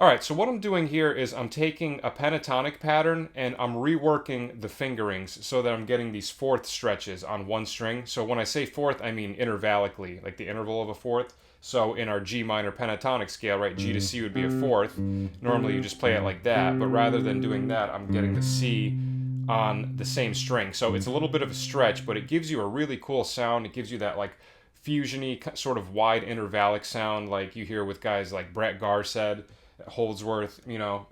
All right, so what I'm doing here is I'm taking a pentatonic pattern and I'm reworking the fingerings so that I'm getting these fourth stretches on one string. So when I say fourth, I mean intervallically, like the interval of a fourth. So in our G minor pentatonic scale, right, G to C would be a fourth. Normally you just play it like that, but rather than doing that, I'm getting the C on the same string. So it's a little bit of a stretch, but it gives you a really cool sound. It gives you that like fusiony sort of wide intervallic sound like you hear with guys like Brett Garsed, Holdsworth, you know.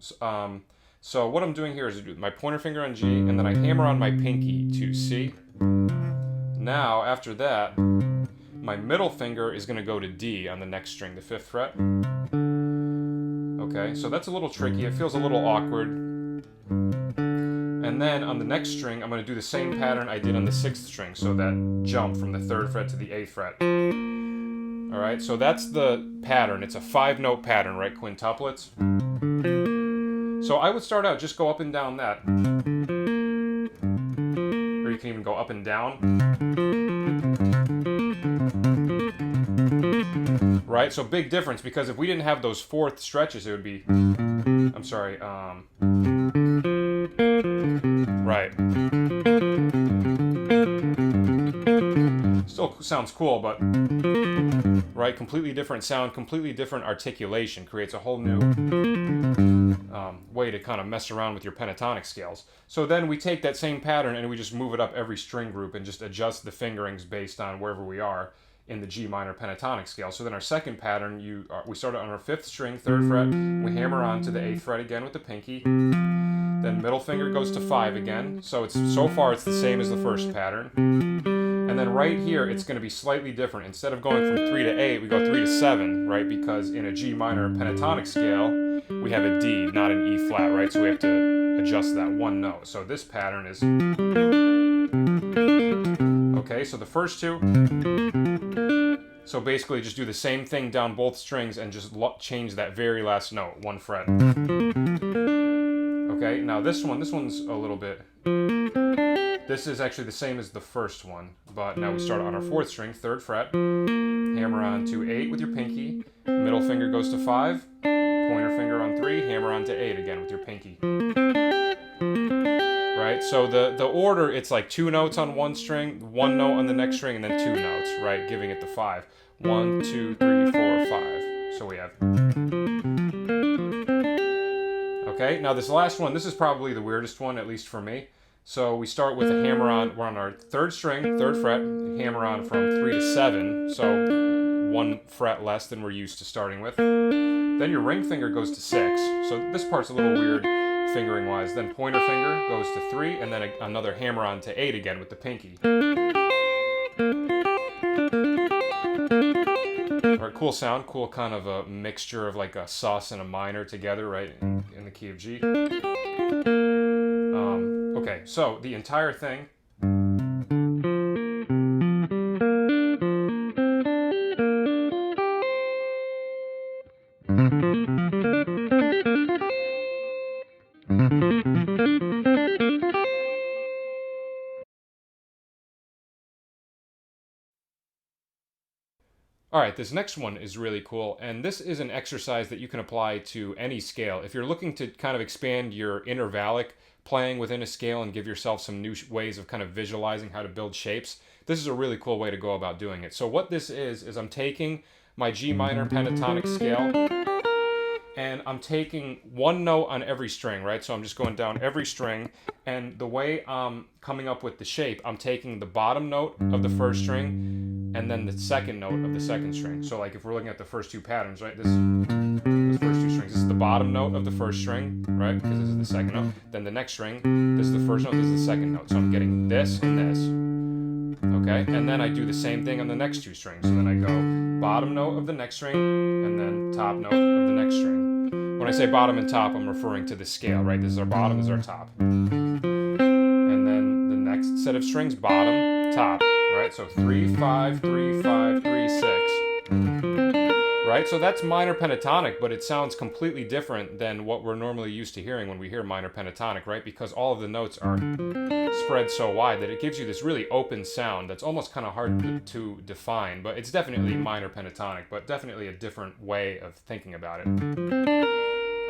So what I'm doing here is I do my pointer finger on G, and then I hammer on my pinky to C. Now, after that, my middle finger is going to go to D on the next string, the 5th fret. Okay, so that's a little tricky. It feels a little awkward. And then on the next string, I'm going to do the same pattern I did on the 6th string, so that jump from the 3rd fret to the 8th fret. All right, so that's the pattern. It's a 5-note pattern, right? Quintuplets. So I would start out, just go up and down that. Or you can even go up and down. Right, so big difference, because if we didn't have those fourth stretches, it would be, I'm sorry, right. Still sounds cool, but, right, completely different sound, completely different articulation, creates a whole new way to kind of mess around with your pentatonic scales. So then we take that same pattern and we just move it up every string group and just adjust the fingerings based on wherever we are in the G minor pentatonic scale. So then our second pattern, we start on our 5th string, 3rd fret, we hammer on to the 8th fret again with the pinky, then middle finger goes to 5 again, so far it's the same as the first pattern. And then right here, it's going to be slightly different. Instead of going from 3 to 8, we go 3 to 7, right? Because in a G minor pentatonic scale, we have a D, not an E flat, right? So we have to adjust that one note. So this pattern is... Okay, so the first two... So basically just do the same thing down both strings and just change that very last note, 1 fret. Okay, now this one's a little bit... This is actually the same as the first one, but now we start on our 4th string, 3rd fret, hammer on to 8 with your pinky, middle finger goes to 5, pointer finger on 3, hammer on to 8 again with your pinky. Right, so the order, it's like 2 notes on one string, 1 note on the next string, and then 2 notes, right, giving it the 5. 1, 2, 3, 4, 5. So we have... Okay, now this last one, this is probably the weirdest one, at least for me. So we start with a hammer on, we're on our 3rd string, 3rd fret, hammer on from 3 to 7, so 1 fret less than we're used to starting with. Then your ring finger goes to 6, so this part's a little weird fingering wise. Then pointer finger goes to 3, and then another hammer on to 8 again with the pinky. Alright, cool sound, cool kind of a mixture of like a sus and a minor together, right, in the key of G. Okay, so the entire thing. All right, this next one is really cool, and this is an exercise that you can apply to any scale. If you're looking to kind of expand your intervallic playing within a scale and give yourself some new ways of kind of visualizing how to build shapes, this is a really cool way to go about doing it. So what this is I'm taking my G minor pentatonic scale, and I'm taking 1 note on every string, right? So I'm just going down every string, and the way I'm coming up with the shape, I'm taking the bottom note of the 1st string, and then the 2nd note of the 2nd string. So like if we're looking at the first 2 patterns, right? This first 2 strings, this is the bottom note of the 1st string, right? Because this is the 2nd note. Then the next string, this is the 1st note, this is the 2nd note. So I'm getting this and this. Okay, and then I do the same thing on the next 2 strings. So then I go bottom note of the next string, and then top note of the next string. When I say bottom and top, I'm referring to the scale, right? This is our bottom, this is our top. And then the next set of strings, bottom, top, right? So 3, 5, 3, 5, 3, 6. Right? So that's minor pentatonic, but it sounds completely different than what we're normally used to hearing when we hear minor pentatonic, right? Because all of the notes are spread so wide that it gives you this really open sound that's almost kind of hard to define, but it's definitely minor pentatonic, but definitely a different way of thinking about it.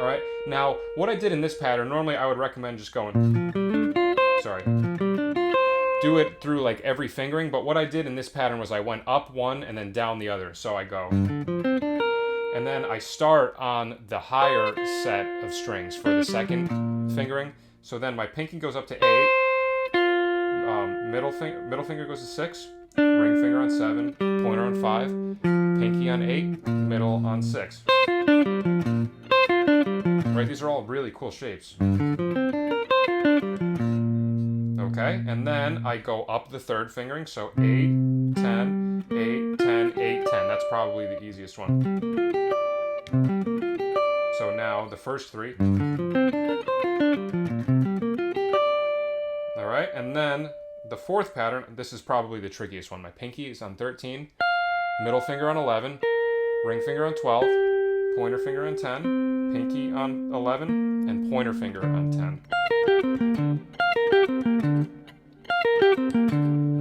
All right, now what I did in this pattern, normally I would recommend just going, sorry, do it through like every fingering, but what I did in this pattern was I went up one and then down the other. So I go, and then I start on the higher set of strings for the second fingering. So then my pinky goes up to 8, middle finger goes to 6, ring finger on 7, pointer on 5, pinky on 8, middle on 6. Right, these are all really cool shapes. Okay, and then I go up the third fingering, so 8, 10, 8, 10, 8, 10. That's probably the easiest one. So now the first 3. All right, and then the fourth pattern, this is probably the trickiest one. My pinky is on 13, middle finger on 11, ring finger on 12, pointer finger on 10, pinky on 11, and pointer finger on 10.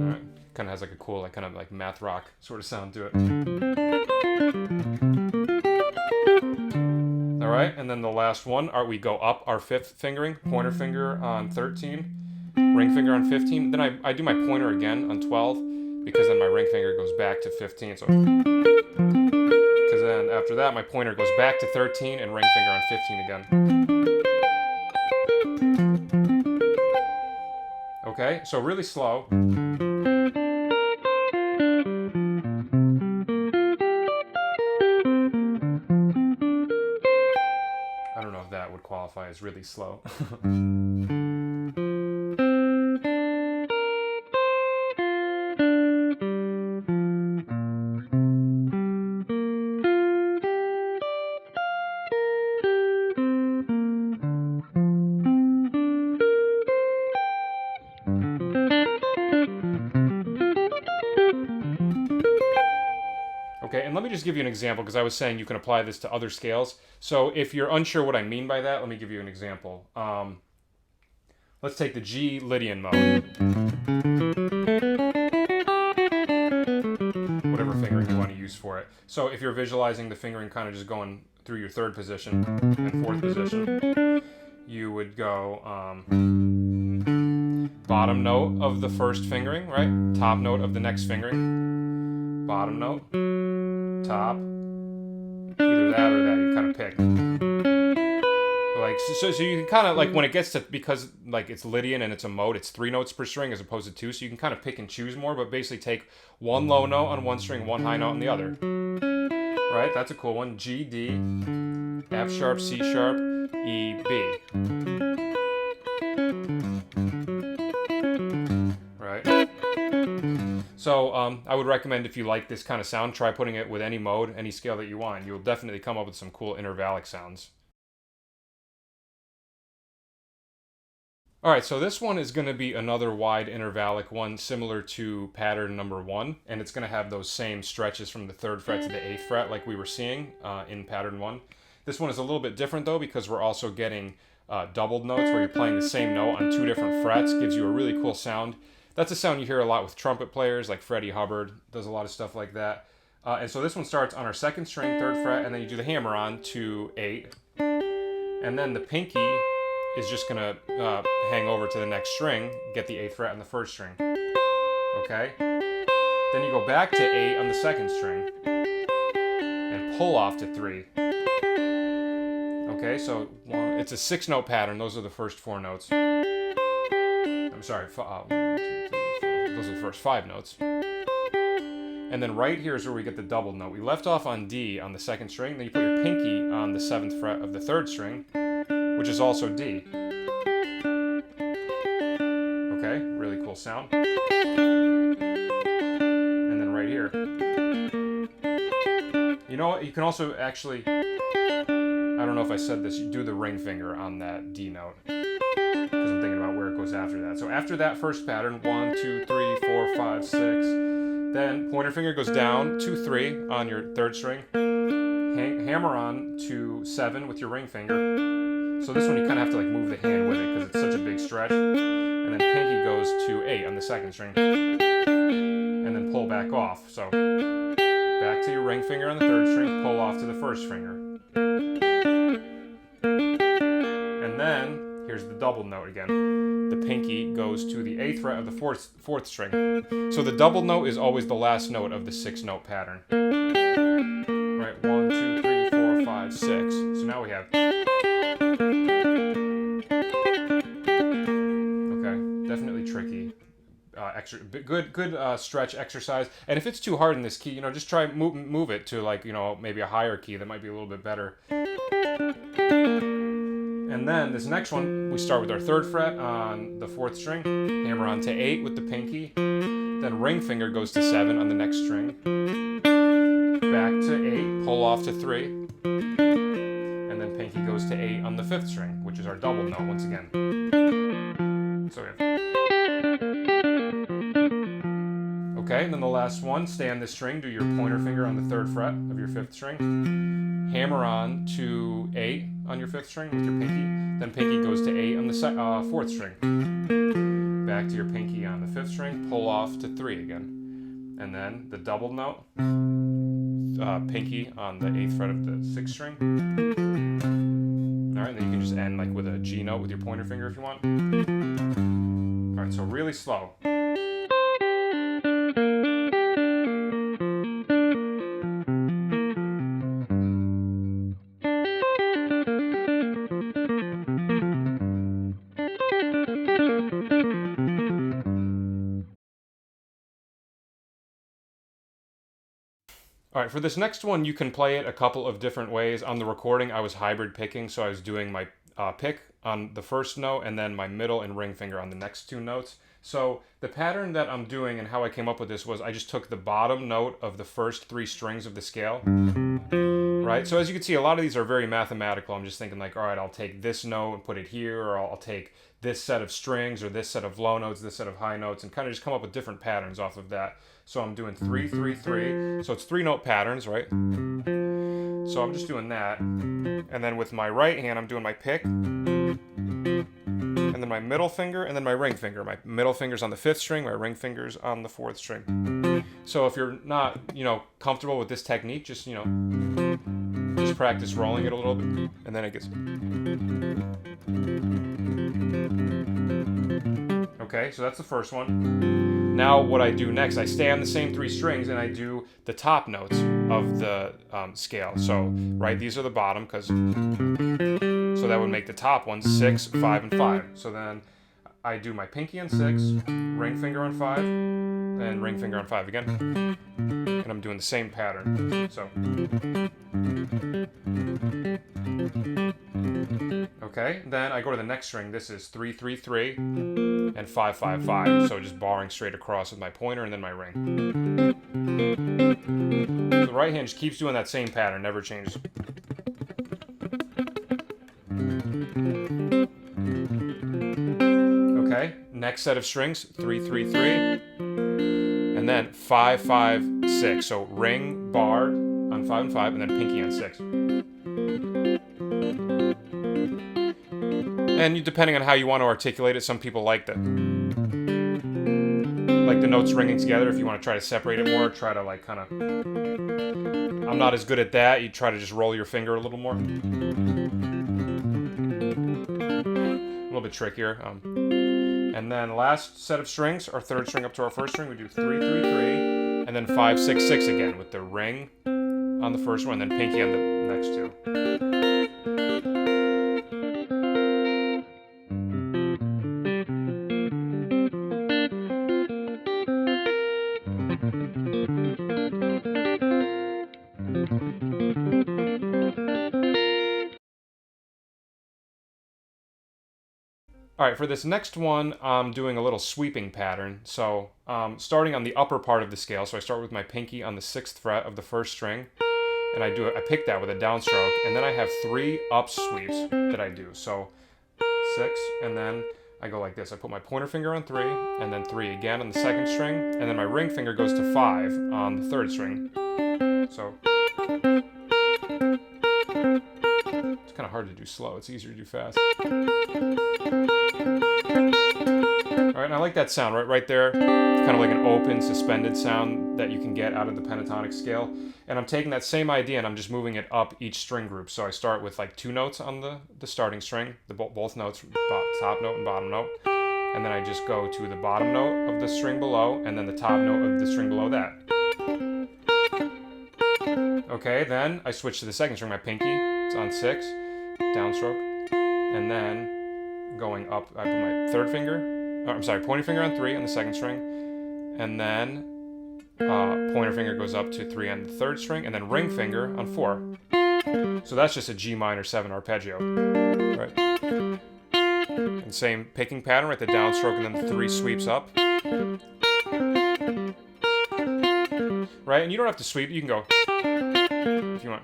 Alright, kind of has like a cool, like kind of like math rock sort of sound to it. Alright, and then the last one, we go up our 5th fingering, pointer finger on 13, ring finger on 15. Then I do my pointer again on 12, because then my ring finger goes back to 15. So, because then after that, my pointer goes back to 13 and ring finger on 15 again. Okay, so really slow. I don't know if that would qualify as really slow. Okay, and let me just give you an example, because I was saying you can apply this to other scales. So if you're unsure what I mean by that, let me give you an example. Let's take the G Lydian mode. Whatever fingering you want to use for it. So if you're visualizing the fingering kind of just going through your 3rd position and 4th position, you would go bottom note of the first fingering, right? Top note of the next fingering. Bottom note. Top, either that or that, you kind of pick. Like, so you can kind of, like, when it gets to, because, like, it's Lydian and it's a mode, it's 3 notes per string as opposed to 2, so you can kind of pick and choose more, but basically take 1 low note on one string, 1 high note on the other. Right, that's a cool one. G, D, F sharp, C sharp, E, B. Right? So I would recommend, if you like this kind of sound, try putting it with any mode, any scale that you want. You'll definitely come up with some cool intervallic sounds. All right, so this one is going to be another wide intervallic one, similar to pattern number 1, and it's going to have those same stretches from the 3rd fret to the 8th fret like we were seeing in pattern 1. This one is a little bit different though, because we're also getting doubled notes where you're playing the same note on 2 different frets. Gives you a really cool sound. That's a sound you hear a lot with trumpet players, like Freddie Hubbard does a lot of stuff like that. And so this one starts on our 2nd string, 3rd fret, and then you do the hammer on to 8. And then the pinky is just going to hang over to the next string, get the 8th fret on the 1st string. Okay? Then you go back to 8 on the 2nd string and pull off to 3. Okay, so it's a 6-note pattern. Those are the first 4 notes. I'm sorry, 1, 2, 3, 4. Those are the first 5 notes. And then right here is where we get the double note. We left off on D on the 2nd string, then you put your pinky on the 7th fret of the 3rd string, which is also D. Okay, really cool sound. And then right here. You know what, you can also actually, I don't know if I said this, you do the ring finger on that D note, because I'm thinking about where it goes after that. So after that first pattern, 1, 2, 3, 4, 5, 6, then pointer finger goes down, 2, 3 on your 3rd string, hammer on to 7 with your ring finger. So this one you kind of have to like move the hand with it because it's such a big stretch. And then pinky goes to 8 on the 2nd string, and then pull back off. So back to your ring finger on the 3rd string, pull off to the 1st finger. then here's the double note again. The pinky goes to the 8th fret of the fourth string. So the double note is always the last note of the 6-note pattern. Right, 1, 2, 3, 4, 5, 6. So now we have. Okay, definitely tricky. Good stretch exercise. And if it's too hard in this key, just try move it to like maybe a higher key that might be a little bit better. And then this next one, we start with our 3rd fret on the 4th string, hammer on to 8 with the pinky, then ring finger goes to 7 on the next string, back to 8, pull off to 3, and then pinky goes to 8 on the 5th string, which is our double note once again. So we have. Okay, and then the last one, stay on this string, do your pointer finger on the 3rd fret of your 5th string, hammer on to 8 on your 5th string with your pinky, then pinky goes to 8 on the 4th string, back to your pinky on the 5th string, pull off to 3 again, and then the double note, pinky on the 8th fret of the 6th string. Alright, then you can just end like with a G note with your pointer finger if you want. Alright, so really slow. All right, for this next one, you can play it a couple of different ways. On the recording, I was hybrid picking, so I was doing my pick on the first note and then my middle and ring finger on the next 2 notes. So the pattern that I'm doing and how I came up with this was I just took the bottom note of the first 3 strings of the scale, right? So as you can see, a lot of these are very mathematical. I'm just thinking like, all right, I'll take this note and put it here, or I'll take this set of strings or this set of low notes, this set of high notes, and kind of just come up with different patterns off of that. So I'm doing 3, 3, 3. So it's 3-note patterns, right? So I'm just doing that. And then with my right hand, I'm doing my pick. And then my middle finger, and then my ring finger. My middle finger's on the 5th string, my ring finger's on the 4th string. So if you're not, comfortable with this technique, just practice rolling it a little bit. And then it gets. Okay, so that's the first one. Now what I do next, I stay on the same 3 strings and I do the top notes of the scale. So, right, these are the bottom, so that would make the top ones 6, 5, and 5. So then I do my pinky on 6, ring finger on 5, and ring finger on 5 again. And I'm doing the same pattern. So. Okay, then I go to the next string. This is 3, 3, 3, and 5, 5, 5. So just barring straight across with my pointer and then my ring. So the right hand just keeps doing that same pattern, never changes. Okay, next set of strings, 3, 3, 3, and then 5, 5, 6. So ring, barred on 5 and 5, and then pinky on 6. And depending on how you want to articulate it, some people like the notes ringing together. If you want to try to separate it more, try to like kind of. I'm not as good at that. You try to just roll your finger a little more. A little bit trickier. And then last set of strings, our 3rd string up to our 1st string, we do 3, 3, 3, and then 5, 6, 6 again with the ring on the first one, and then pinky on the next 2. All right, for this next one, I'm doing a little sweeping pattern. So starting on the upper part of the scale, so I start with my pinky on the 6th fret of the 1st string, and I pick that with a downstroke, and then I have 3 up sweeps that I do. So 6, and then I go like this. I put my pointer finger on 3, and then 3 again on the 2nd string, and then my ring finger goes to 5 on the 3rd string. So it's kind of hard to do slow. It's easier to do fast. All right, and I like that sound right there. It's kind of like an open, suspended sound that you can get out of the pentatonic scale. And I'm taking that same idea and I'm just moving it up each string group. So I start with like 2 notes on the starting string, both notes, top note and bottom note. And then I just go to the bottom note of the string below and then the top note of the string below that. Okay, then I switch to the second string, my pinky. It's on 6, downstroke. And then going up, I put my pointer finger on 3 on the second string. And then pointer finger goes up to 3 on the third string, and then ring finger on 4. So that's just a G minor 7 arpeggio, right? And same picking pattern, right? The downstroke and then the 3 sweeps up, right? And you don't have to sweep; you can go if you want.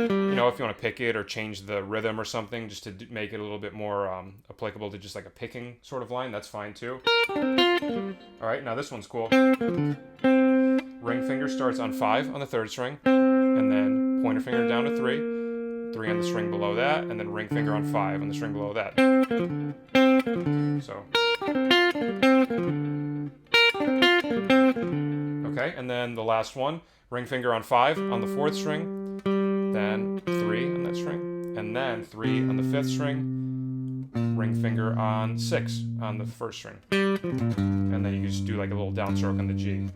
You know, if you want to pick it or change the rhythm or something, just to make it a little bit more applicable to just like a picking sort of line, that's fine too. All right, now this one's cool. Ring finger starts on 5 on the third string, and then pointer finger down to 3 on the string below that, and then ring finger on 5 on the string below that. So. Okay, and then the last one, ring finger on 5 on the 4th string, then 3 on that string, and then 3 on the 5th string, ring finger on 6 on the 1st string. And then you just do like a little downstroke on the G.